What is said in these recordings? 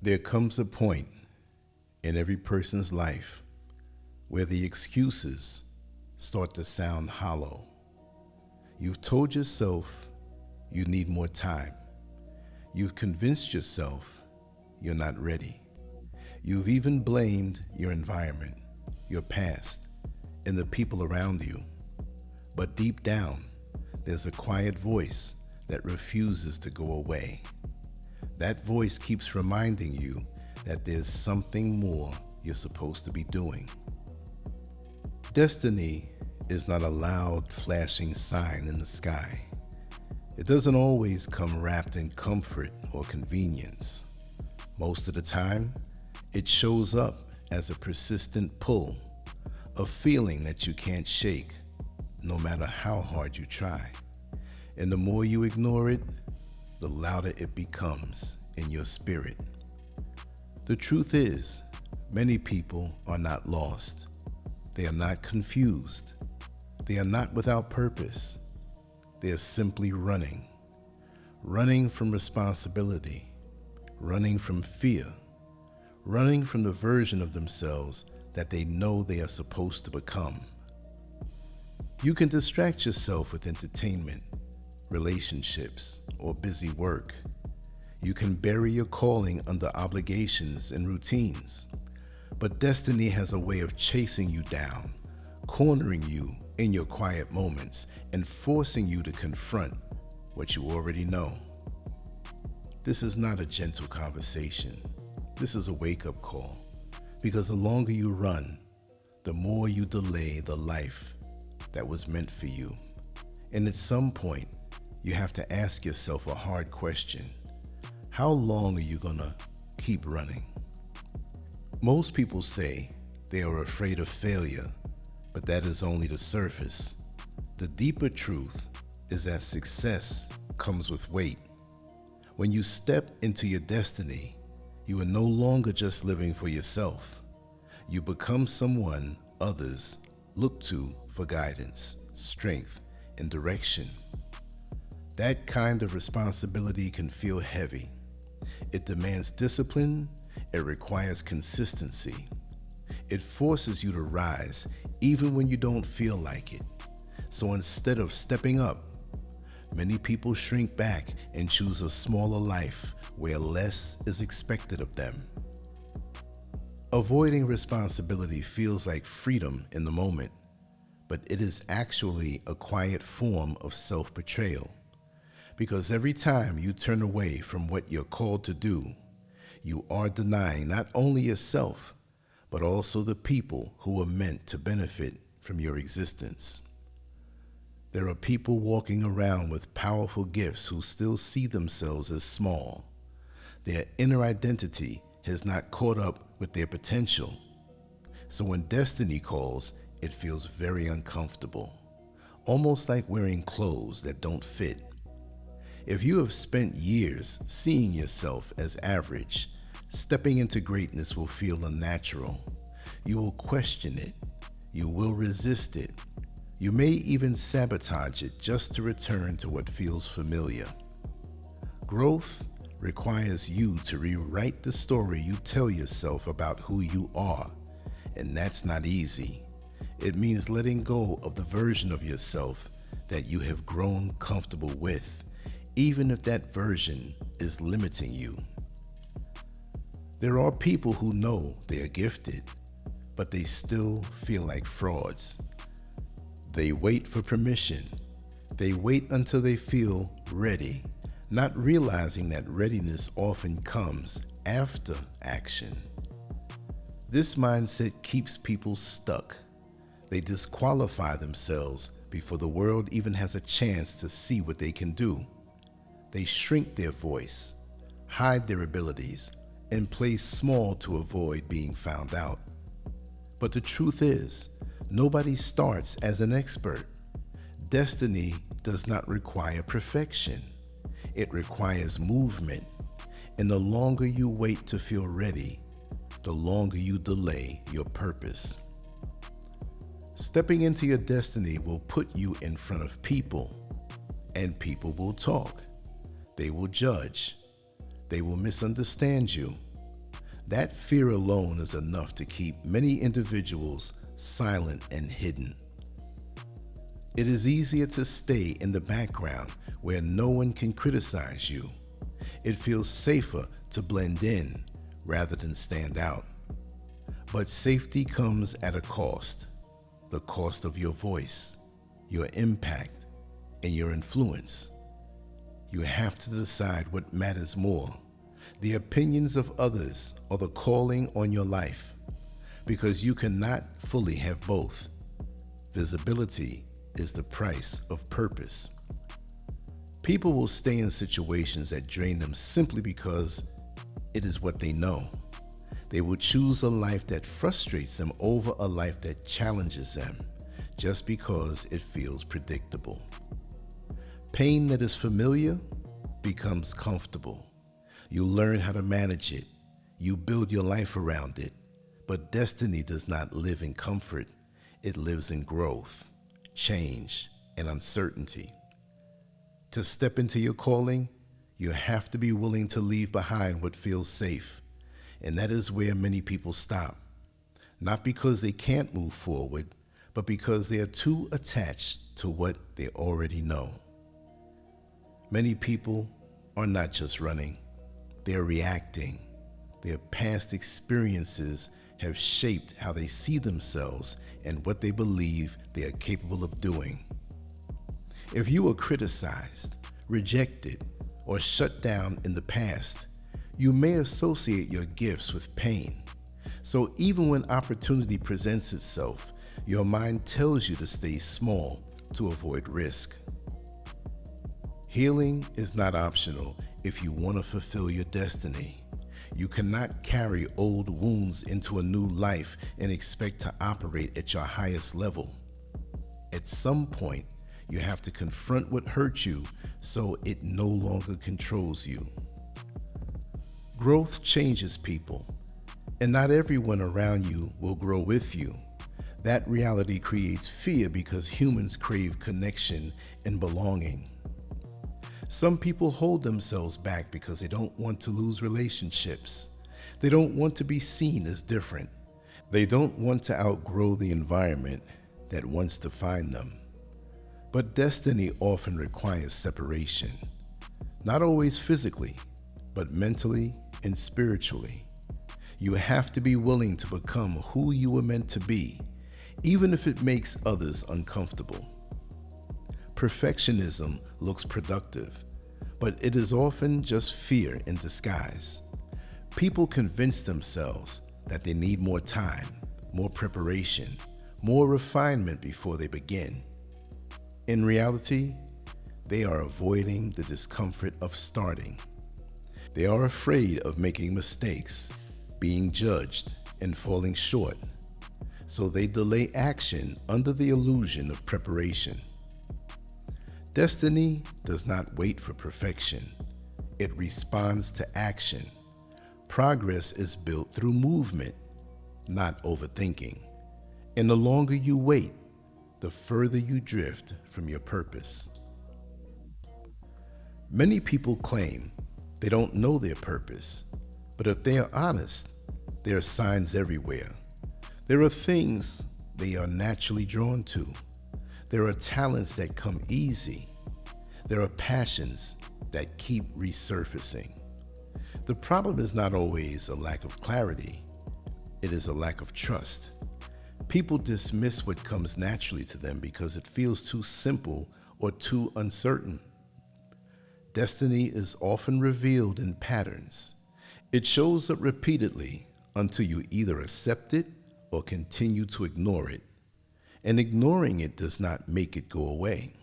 There comes a point in every person's life where the excuses start to sound hollow. You've told yourself you need more time. You've convinced yourself you're not ready. You've even blamed your environment, your past, and the people around you. But deep down, there's a quiet voice that refuses to go away. That voice keeps reminding you that there's something more you're supposed to be doing. Destiny is not a loud, flashing sign in the sky. It doesn't always come wrapped in comfort or convenience. Most of the time, it shows up as a persistent pull, a feeling that you can't shake, no matter how hard you try. And the more you ignore it, the louder it becomes in your spirit. The truth is, many people are not lost. They are not confused. They are not without purpose. They are simply running. Running from responsibility. Running from fear. Running from the version of themselves that they know they are supposed to become. You can distract yourself with entertainment, relationships, or busy work. You can bury your calling under obligations and routines. But destiny has a way of chasing you down, cornering you in your quiet moments, and forcing you to confront what you already know. This is not a gentle conversation. This is a wake-up call. Because the longer you run, the more you delay the life that was meant for you. And at some point, you have to ask yourself a hard question. How long are you gonna keep running? Most people say they are afraid of failure, but that is only the surface. The deeper truth is that success comes with weight. When you step into your destiny, you are no longer just living for yourself. You become someone others look to for guidance, strength, and direction. That kind of responsibility can feel heavy. It demands discipline. It requires consistency. It forces you to rise even when you don't feel like it. So instead of stepping up, many people shrink back and choose a smaller life where less is expected of them. Avoiding responsibility feels like freedom in the moment, but it is actually a quiet form of self-betrayal. Because every time you turn away from what you're called to do, you are denying not only yourself, but also the people who are meant to benefit from your existence. There are people walking around with powerful gifts who still see themselves as small. Their inner identity has not caught up with their potential. So when destiny calls, it feels very uncomfortable, almost like wearing clothes that don't fit. If you have spent years seeing yourself as average, stepping into greatness will feel unnatural. You will question it. You will resist it. You may even sabotage it just to return to what feels familiar. Growth requires you to rewrite the story you tell yourself about who you are, and that's not easy. It means letting go of the version of yourself that you have grown comfortable with, even if that version is limiting you. There are people who know they are gifted, but they still feel like frauds. They wait for permission. They wait until they feel ready, not realizing that readiness often comes after action. This mindset keeps people stuck. They disqualify themselves before the world even has a chance to see what they can do. They shrink their voice, hide their abilities, and play small to avoid being found out. But the truth is, nobody starts as an expert. Destiny does not require perfection. It requires movement. And the longer you wait to feel ready, the longer you delay your purpose. Stepping into your destiny will put you in front of people, and people will talk. They will judge. They will misunderstand you. That fear alone is enough to keep many individuals silent and hidden. It is easier to stay in the background where no one can criticize you. It feels safer to blend in rather than stand out. But safety comes at a cost. The cost of your voice, your impact, and your influence. You have to decide what matters more, the opinions of others or the calling on your life, because you cannot fully have both. Visibility is the price of purpose. People will stay in situations that drain them simply because it is what they know. They will choose a life that frustrates them over a life that challenges them just because it feels predictable. Pain that is familiar becomes comfortable. You learn how to manage it. You build your life around it. But destiny does not live in comfort. It lives in growth, change, and uncertainty. To step into your calling, you have to be willing to leave behind what feels safe. And that is where many people stop. Not because they can't move forward, but because they are too attached to what they already know. Many people are not just running, they are reacting. Their past experiences have shaped how they see themselves and what they believe they are capable of doing. If you were criticized, rejected, or shut down in the past, you may associate your gifts with pain. So even when opportunity presents itself, your mind tells you to stay small to avoid risk. Healing is not optional if you want to fulfill your destiny. You cannot carry old wounds into a new life and expect to operate at your highest level. At some point, you have to confront what hurt you so it no longer controls you. Growth changes people, and not everyone around you will grow with you. That reality creates fear because humans crave connection and belonging. Some people hold themselves back because they don't want to lose relationships. They don't want to be seen as different. They don't want to outgrow the environment that once defined them. But destiny often requires separation, not always physically, but mentally and spiritually. You have to be willing to become who you were meant to be, even if it makes others uncomfortable. Perfectionism looks productive, but it is often just fear in disguise. People convince themselves that they need more time, more preparation, more refinement before they begin. In reality, they are avoiding the discomfort of starting. They are afraid of making mistakes, being judged, and falling short. So they delay action under the illusion of preparation. Destiny does not wait for perfection. It responds to action. Progress is built through movement, not overthinking. And the longer you wait, the further you drift from your purpose. Many people claim they don't know their purpose, but if they are honest, there are signs everywhere. There are things they are naturally drawn to. There are talents that come easy. There are passions that keep resurfacing. The problem is not always a lack of clarity. It is a lack of trust. People dismiss what comes naturally to them because it feels too simple or too uncertain. Destiny is often revealed in patterns. It shows up repeatedly until you either accept it or continue to ignore it. And ignoring it does not make it go away.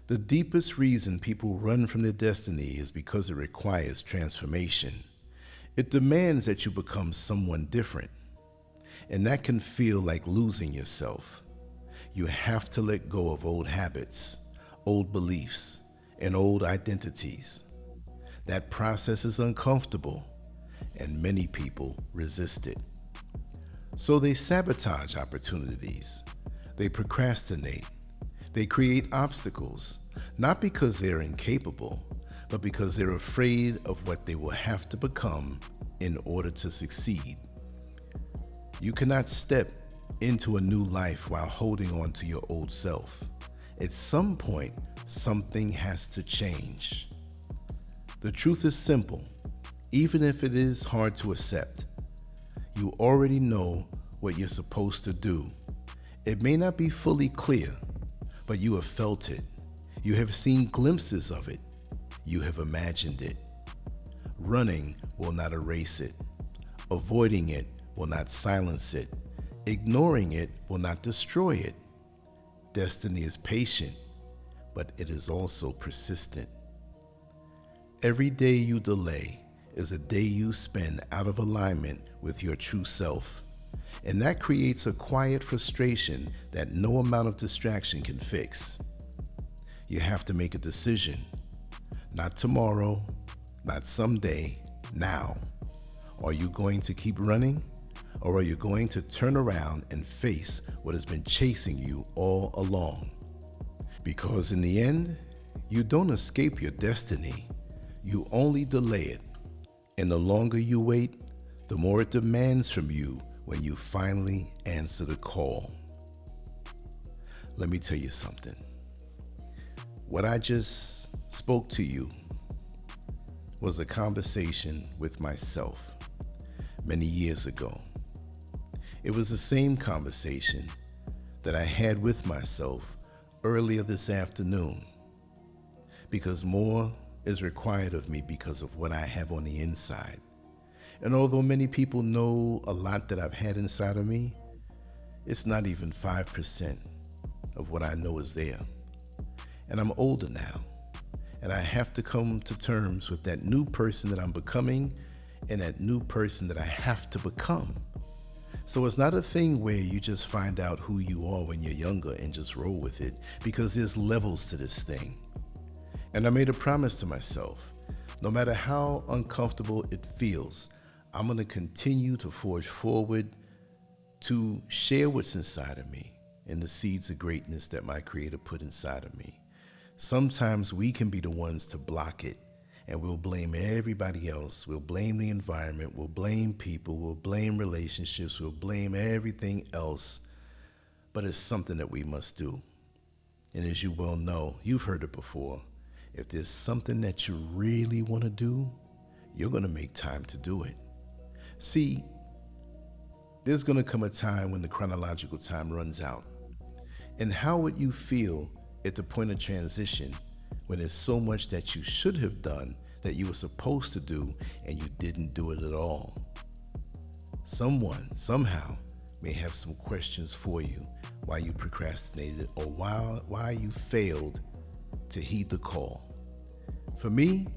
The deepest reason people run from their destiny is because it requires transformation. It demands that you become someone different. And that can feel like losing yourself. You have to let go of old habits, old beliefs, and old identities. That process is uncomfortable, and many people resist it. So they sabotage opportunities. They procrastinate. They create obstacles, not because they're incapable, but because they're afraid of what they will have to become in order to succeed. You cannot step into a new life while holding on to your old self. At some point, something has to change. The truth is simple, even if it is hard to accept. You already know what you're supposed to do. It may not be fully clear, but you have felt it. You have seen glimpses of it. You have imagined it. Running will not erase it. Avoiding it will not silence it. Ignoring it will not destroy it. Destiny is patient, but it is also persistent. Every day you delay is a day you spend out of alignment with your true self, and that creates a quiet frustration that no amount of distraction can fix. You have to make a decision. Not tomorrow, not someday, now. Are you going to keep running, or are you going to turn around and face what has been chasing you all along? Because in the end, you don't escape your destiny, you only delay it. And the longer you wait, the more it demands from you when you finally answer the call. Let me tell you something. What I just spoke to you was a conversation with myself many years ago. It was the same conversation that I had with myself earlier this afternoon, because more is required of me because of what I have on the inside. And although many people know a lot that I've had inside of me, it's not even 5% of what I know is there. And I'm older now, and I have to come to terms with that new person that I'm becoming and that new person that I have to become. So it's not a thing where you just find out who you are when you're younger and just roll with it, because there's levels to this thing. And I made a promise to myself, no matter how uncomfortable it feels, I'm going to continue to forge forward to share what's inside of me and the seeds of greatness that my Creator put inside of me. Sometimes we can be the ones to block it, and we'll blame everybody else. We'll blame the environment. We'll blame people. We'll blame relationships. We'll blame everything else. But it's something that we must do. And as you well know, you've heard it before. If there's something that you really want to do, you're going to make time to do it. See, there's going to come a time when the chronological time runs out. And how would you feel at the point of transition when there's so much that you should have done, that you were supposed to do, and you didn't do it at all? Someone, somehow, may have some questions for you why you procrastinated or why you failed to heed the call. For me,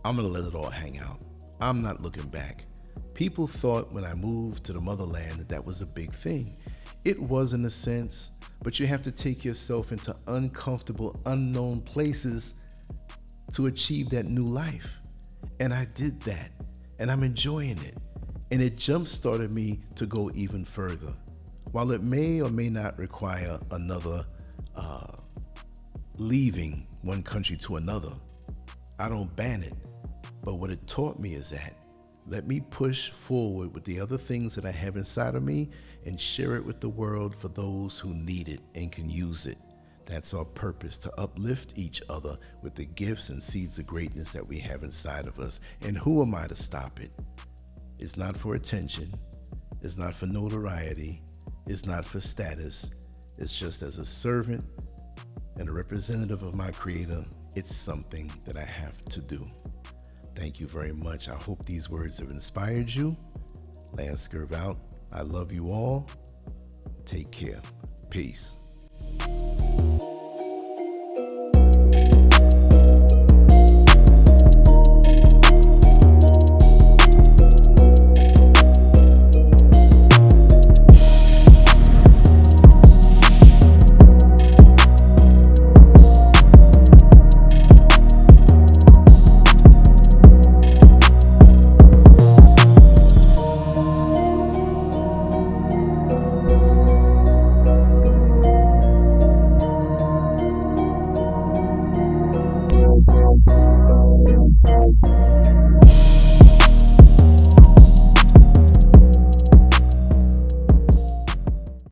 I'm gonna let it all hang out. I'm not looking back. People thought when I moved to the motherland that was a big thing. It was in a sense, but you have to take yourself into uncomfortable, unknown places to achieve that new life. And I did that, and I'm enjoying it. And it jump-started me to go even further. While it may or may not require another leaving one country to another, I don't ban it. But what it taught me is that let me push forward with the other things that I have inside of me and share it with the world for those who need it and can use it. That's our purpose, to uplift each other with the gifts and seeds of greatness that we have inside of us. And who am I to stop it? It's not for attention. It's not for notoriety. It's not for status. It's just as a servant and a representative of my Creator, it's something that I have to do. Thank you very much. I hope these words have inspired you. LanceScurv out. I love you all. Take care. Peace.